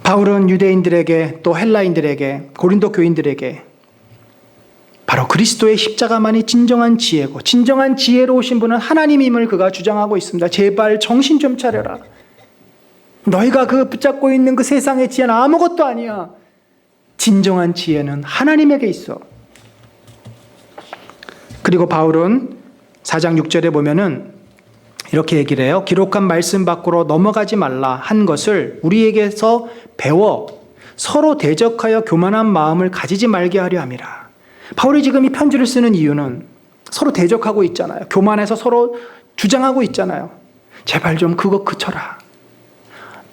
바울은 유대인들에게 또 헬라인들에게 고린도 교인들에게 바로 그리스도의 십자가만이 진정한 지혜고 진정한 지혜로우신 분은 하나님임을 그가 주장하고 있습니다. 제발 정신 좀 차려라. 너희가 그 붙잡고 있는 그 세상의 지혜는 아무것도 아니야. 진정한 지혜는 하나님에게 있어. 그리고 바울은 4장 6절에 보면은 이렇게 얘기를 해요. 기록한 말씀 밖으로 넘어가지 말라 한 것을 우리에게서 배워 서로 대적하여 교만한 마음을 가지지 말게 하려 함이라. 바울이 지금 이 편지를 쓰는 이유는 서로 대적하고 있잖아요. 교만해서 서로 주장하고 있잖아요. 제발 좀 그거 그쳐라.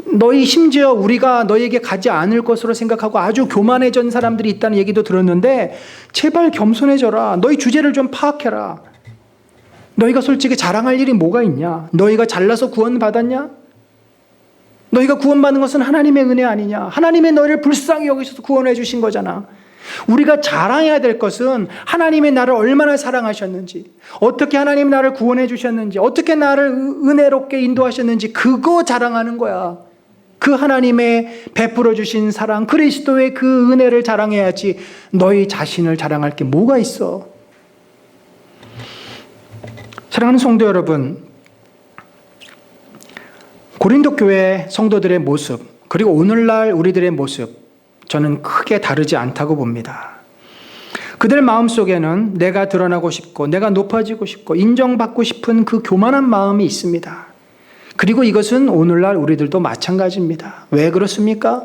너희 심지어 우리가 너희에게 가지 않을 것으로 생각하고 아주 교만해진 사람들이 있다는 얘기도 들었는데 제발 겸손해져라. 너희 주제를 좀 파악해라. 너희가 솔직히 자랑할 일이 뭐가 있냐? 너희가 잘나서 구원받았냐? 너희가 구원받는 것은 하나님의 은혜 아니냐? 하나님의 너희를 불쌍히 여기셔서 구원해 주신 거잖아. 우리가 자랑해야 될 것은 하나님이 나를 얼마나 사랑하셨는지, 어떻게 하나님이 나를 구원해 주셨는지, 어떻게 나를 은혜롭게 인도하셨는지 그거 자랑하는 거야. 그 하나님의 베풀어 주신 사랑, 그리스도의 그 은혜를 자랑해야지 너희 자신을 자랑할 게 뭐가 있어. 사랑하는 성도 여러분, 고린도 교회 성도들의 모습 그리고 오늘날 우리들의 모습 저는 크게 다르지 않다고 봅니다. 그들 마음속에는 내가 드러나고 싶고 내가 높아지고 싶고 인정받고 싶은 그 교만한 마음이 있습니다. 그리고 이것은 오늘날 우리들도 마찬가지입니다. 왜 그렇습니까?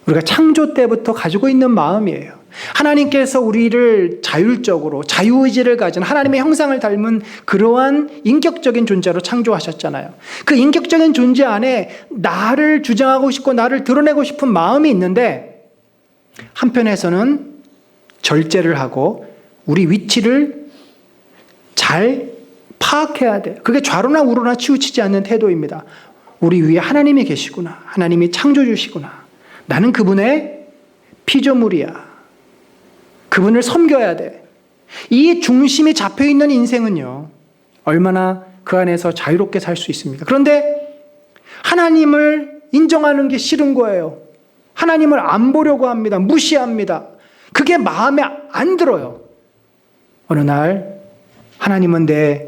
우리가 창조 때부터 가지고 있는 마음이에요. 하나님께서 우리를 자율적으로 자유의지를 가진 하나님의 형상을 닮은 그러한 인격적인 존재로 창조하셨잖아요. 그 인격적인 존재 안에 나를 주장하고 싶고 나를 드러내고 싶은 마음이 있는데 한편에서는 절제를 하고 우리 위치를 잘 파악해야 돼요. 그게 좌로나 우로나 치우치지 않는 태도입니다. 우리 위에 하나님이 계시구나. 하나님이 창조주시구나. 나는 그분의 피조물이야. 그분을 섬겨야 돼. 이 중심이 잡혀있는 인생은요, 얼마나 그 안에서 자유롭게 살 수 있습니까? 그런데 하나님을 인정하는 게 싫은 거예요. 하나님을 안 보려고 합니다. 무시합니다. 그게 마음에 안 들어요. 어느 날 하나님은 내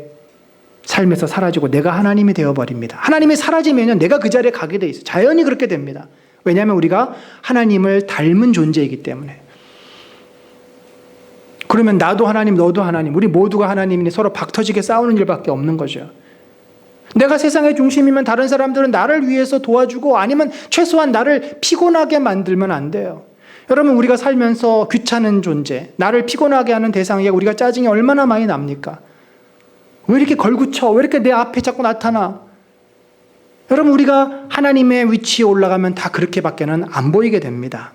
삶에서 사라지고 내가 하나님이 되어버립니다. 하나님이 사라지면 내가 그 자리에 가게 돼 있어요. 자연히 그렇게 됩니다. 왜냐하면 우리가 하나님을 닮은 존재이기 때문에. 그러면 나도 하나님, 너도 하나님, 우리 모두가 하나님이니 서로 박터지게 싸우는 일밖에 없는 거죠. 내가 세상의 중심이면 다른 사람들은 나를 위해서 도와주고 아니면 최소한 나를 피곤하게 만들면 안 돼요. 여러분, 우리가 살면서 귀찮은 존재, 나를 피곤하게 하는 대상에게 우리가 짜증이 얼마나 많이 납니까? 왜 이렇게 걸구쳐? 왜 이렇게 내 앞에 자꾸 나타나? 여러분, 우리가 하나님의 위치에 올라가면 다 그렇게밖에는 안 보이게 됩니다.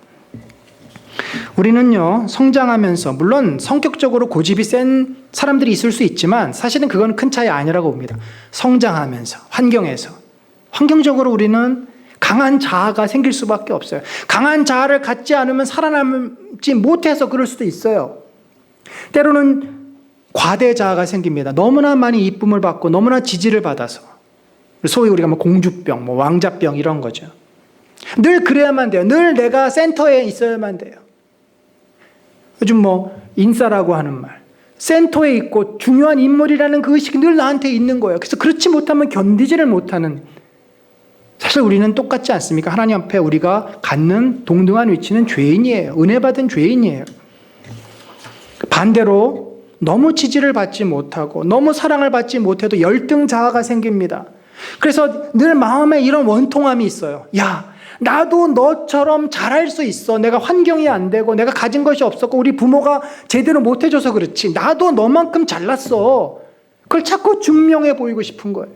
우리는요, 성장하면서 물론 성격적으로 고집이 센 사람들이 있을 수 있지만 사실은 그건 큰 차이 아니라고 봅니다. 성장하면서, 환경적으로 우리는 강한 자아가 생길 수밖에 없어요. 강한 자아를 갖지 않으면 살아남지 못해서 그럴 수도 있어요. 때로는 과대 자아가 생깁니다. 너무나 많이 이쁨을 받고 너무나 지지를 받아서, 소위 우리가 공주병, 왕자병 이런 거죠. 늘 그래야만 돼요. 늘 내가 센터에 있어야만 돼요. 요즘 인싸라고 하는 말, 센터에 있고 중요한 인물이라는 그 의식이 늘 나한테 있는 거예요. 그래서 그렇지 못하면 견디지를 못하는, 사실 우리는 똑같지 않습니까? 하나님 앞에 우리가 갖는 동등한 위치는 죄인이에요. 은혜 받은 죄인이에요. 반대로 너무 지지를 받지 못하고 너무 사랑을 받지 못해도 열등 자아가 생깁니다. 그래서 늘 마음에 이런 원통함이 있어요. 야, 나도 너처럼 잘할 수 있어. 내가 환경이 안 되고 내가 가진 것이 없었고 우리 부모가 제대로 못 해줘서 그렇지. 나도 너만큼 잘났어. 그걸 자꾸 증명해 보이고 싶은 거예요.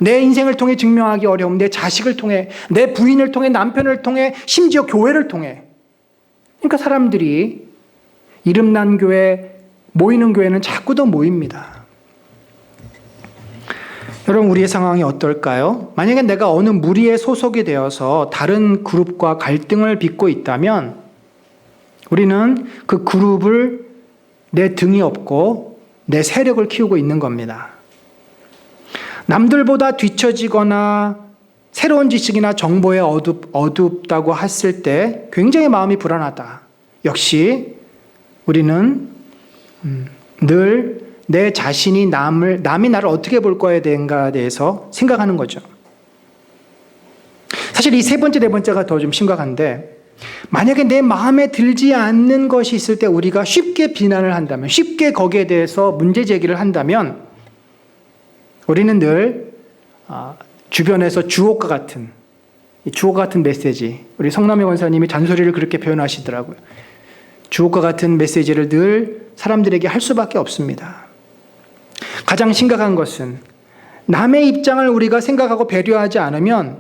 내 인생을 통해 증명하기 어려움, 내 자식을 통해, 내 부인을 통해, 남편을 통해, 심지어 교회를 통해. 그러니까 사람들이 이름난 교회, 모이는 교회는 자꾸 더 모입니다. 여러분, 우리의 상황이 어떨까요? 만약에 내가 어느 무리에 소속이 되어서 다른 그룹과 갈등을 빚고 있다면 우리는 그 그룹을 내 등이 업고 내 세력을 키우고 있는 겁니다. 남들보다 뒤처지거나 새로운 지식이나 정보에 어둡다고 했을 때 굉장히 마음이 불안하다. 역시 우리는 늘 내 자신이 남이 나를 어떻게 볼 거에 대해서 생각하는 거죠. 사실 이 세 번째, 네 번째가 더 좀 심각한데, 만약에 내 마음에 들지 않는 것이 있을 때 우리가 쉽게 비난을 한다면, 쉽게 거기에 대해서 문제 제기를 한다면, 우리는 늘 주변에서 주옥과 같은 메시지, 우리 성남의 원사님이 잔소리를 그렇게 표현하시더라고요. 주옥과 같은 메시지를 늘 사람들에게 할 수밖에 없습니다. 가장 심각한 것은 남의 입장을 우리가 생각하고 배려하지 않으면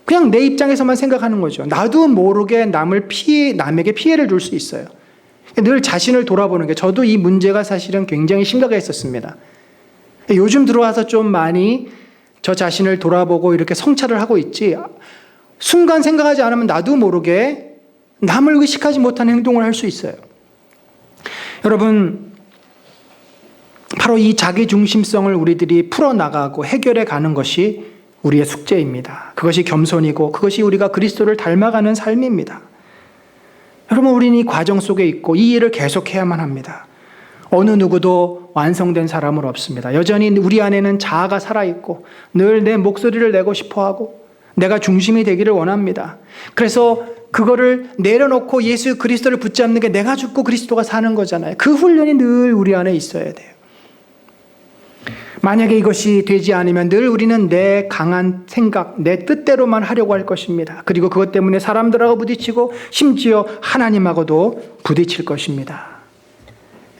그냥 내 입장에서만 생각하는 거죠. 나도 모르게 남에게 피해를 줄 수 있어요. 늘 자신을 돌아보는 게, 저도 이 문제가 사실은 굉장히 심각했었습니다. 요즘 들어와서 좀 많이 저 자신을 돌아보고 이렇게 성찰을 하고 있지, 순간 생각하지 않으면 나도 모르게 남을 의식하지 못하는 행동을 할 수 있어요. 여러분, 바로 이 자기중심성을 우리들이 풀어나가고 해결해 가는 것이 우리의 숙제입니다. 그것이 겸손이고 그것이 우리가 그리스도를 닮아가는 삶입니다. 여러분, 우리는 이 과정 속에 있고 이 일을 계속해야만 합니다. 어느 누구도 완성된 사람은 없습니다. 여전히 우리 안에는 자아가 살아있고 늘 내 목소리를 내고 싶어하고 내가 중심이 되기를 원합니다. 그래서 그거를 내려놓고 예수 그리스도를 붙잡는 게 내가 죽고 그리스도가 사는 거잖아요. 그 훈련이 늘 우리 안에 있어야 돼요. 만약에 이것이 되지 않으면 늘 우리는 내 강한 생각, 내 뜻대로만 하려고 할 것입니다. 그리고 그것 때문에 사람들하고 부딪히고 심지어 하나님하고도 부딪힐 것입니다.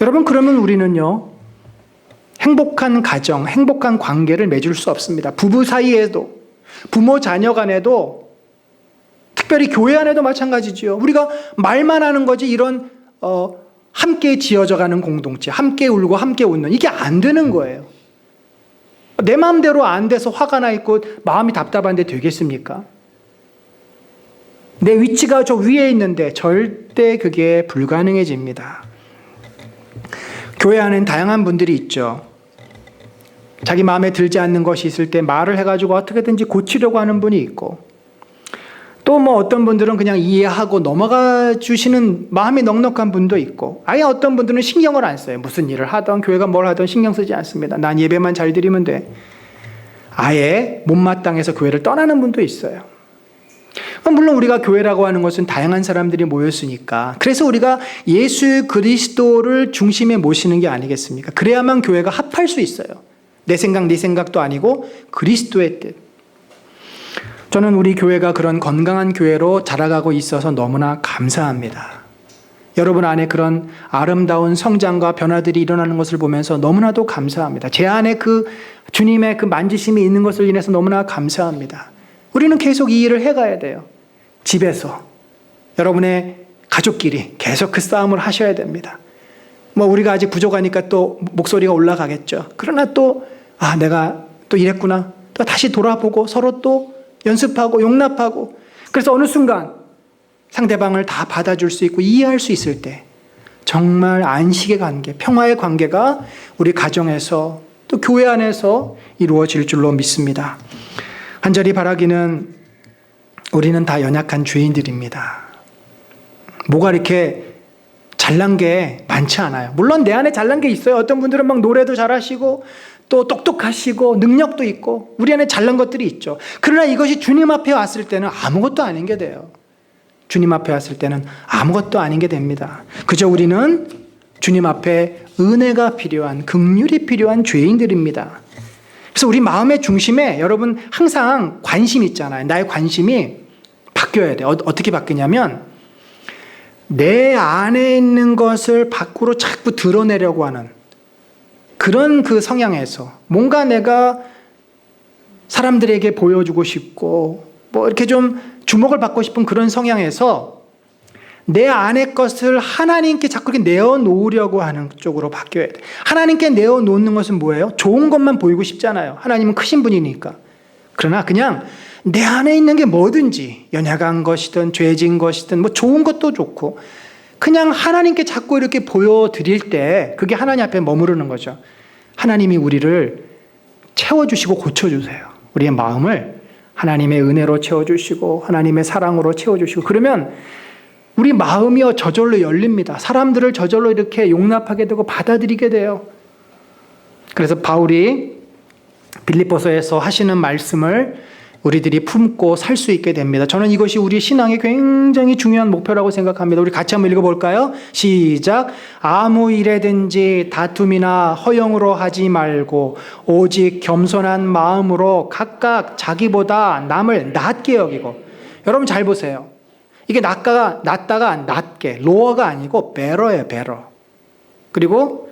여러분, 그러면 우리는요, 행복한 가정, 행복한 관계를 맺을 수 없습니다. 부부 사이에도, 부모 자녀 간에도, 특별히 교회 안에도 마찬가지죠. 우리가 말만 하는 거지 이런 함께 지어져가는 공동체, 함께 울고 함께 웃는, 이게 안 되는 거예요. 내 마음대로 안 돼서 화가 나 있고 마음이 답답한데 되겠습니까? 내 위치가 저 위에 있는데 절대 그게 불가능해집니다. 교회 안에는 다양한 분들이 있죠. 자기 마음에 들지 않는 것이 있을 때 말을 해가지고 어떻게든지 고치려고 하는 분이 있고, 또 어떤 분들은 그냥 이해하고 넘어가 주시는 마음이 넉넉한 분도 있고, 아예 어떤 분들은 신경을 안 써요. 무슨 일을 하던 교회가 뭘 하던 신경 쓰지 않습니다. 난 예배만 잘 드리면 돼. 아예 못마땅해서 교회를 떠나는 분도 있어요. 물론 우리가 교회라고 하는 것은 다양한 사람들이 모였으니까, 그래서 우리가 예수 그리스도를 중심에 모시는 게 아니겠습니까? 그래야만 교회가 합할 수 있어요. 내 생각, 네 생각도 아니고 그리스도의 뜻. 저는 우리 교회가 그런 건강한 교회로 자라가고 있어서 너무나 감사합니다. 여러분 안에 그런 아름다운 성장과 변화들이 일어나는 것을 보면서 너무나도 감사합니다. 제 안에 그 주님의 그 만지심이 있는 것을 인해서 너무나 감사합니다. 우리는 계속 이 일을 해가야 돼요. 집에서 여러분의 가족끼리 계속 그 싸움을 하셔야 됩니다. 우리가 아직 부족하니까 또 목소리가 올라가겠죠. 그러나 또 내가 또 이랬구나. 또 다시 돌아보고 서로 또 연습하고 용납하고, 그래서 어느 순간 상대방을 다 받아줄 수 있고 이해할 수 있을 때 정말 안식의 관계, 평화의 관계가 우리 가정에서 또 교회 안에서 이루어질 줄로 믿습니다. 간절히 바라기는 우리는 다 연약한 죄인들입니다. 뭐가 이렇게 잘난 게 많지 않아요. 물론 내 안에 잘난 게 있어요. 어떤 분들은 막 노래도 잘하시고 또 똑똑하시고 능력도 있고 우리 안에 잘난 것들이 있죠. 그러나 이것이 주님 앞에 왔을 때는 아무것도 아닌 게 돼요. 주님 앞에 왔을 때는 아무것도 아닌 게 됩니다. 그저 우리는 주님 앞에 은혜가 필요한, 긍휼이 필요한 죄인들입니다. 그래서 우리 마음의 중심에 여러분 항상 관심이 있잖아요. 나의 관심이 바뀌어야 돼요. 어떻게 바뀌냐면 내 안에 있는 것을 밖으로 자꾸 드러내려고 하는 그런 그 성향에서 뭔가 내가 사람들에게 보여주고 싶고 이렇게 좀 주목을 받고 싶은 그런 성향에서 내 안의 것을 하나님께 자꾸 이렇게 내어놓으려고 하는 쪽으로 바뀌어야 돼. 하나님께 내어놓는 것은 뭐예요? 좋은 것만 보이고 싶잖아요. 하나님은 크신 분이니까. 그러나 그냥 내 안에 있는 게 뭐든지 연약한 것이든 죄진 것이든 좋은 것도 좋고 그냥 하나님께 자꾸 이렇게 보여드릴 때 그게 하나님 앞에 머무르는 거죠. 하나님이 우리를 채워주시고 고쳐주세요. 우리의 마음을 하나님의 은혜로 채워주시고 하나님의 사랑으로 채워주시고 그러면 우리 마음이요 저절로 열립니다. 사람들을 저절로 이렇게 용납하게 되고 받아들이게 돼요. 그래서 바울이 빌립보서에서 하시는 말씀을 우리들이 품고 살 수 있게 됩니다. 저는 이것이 우리 신앙의 굉장히 중요한 목표라고 생각합니다. 우리 같이 한번 읽어볼까요? 시작. 아무 일에든지 다툼이나 허영으로 하지 말고 오직 겸손한 마음으로 각각 자기보다 남을 낮게 여기고. 여러분 잘 보세요. 이게 낮다가 낮게, 로어가 아니고 better예요, better. 그리고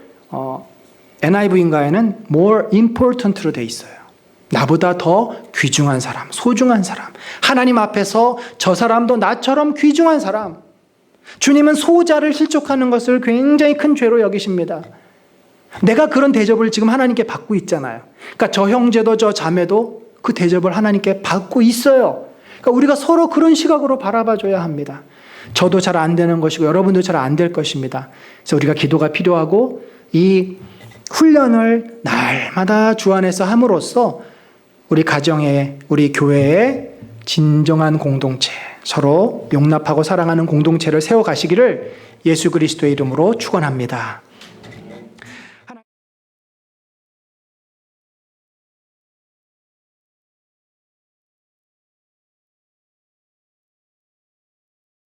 NIV인가에는 more important로 돼 있어요. 나보다 더 귀중한 사람, 소중한 사람. 하나님 앞에서 저 사람도 나처럼 귀중한 사람. 주님은 소자를 실족하는 것을 굉장히 큰 죄로 여기십니다. 내가 그런 대접을 지금 하나님께 받고 있잖아요. 그러니까 저 형제도 저 자매도 그 대접을 하나님께 받고 있어요. 그러니까 우리가 서로 그런 시각으로 바라봐줘야 합니다. 저도 잘 안 되는 것이고 여러분도 잘 안 될 것입니다. 그래서 우리가 기도가 필요하고 이 훈련을 날마다 주 안에서 함으로써 우리 가정에, 우리 교회에 진정한 공동체, 서로 용납하고 사랑하는 공동체를 세워가시기를 예수 그리스도의 이름으로 축원합니다.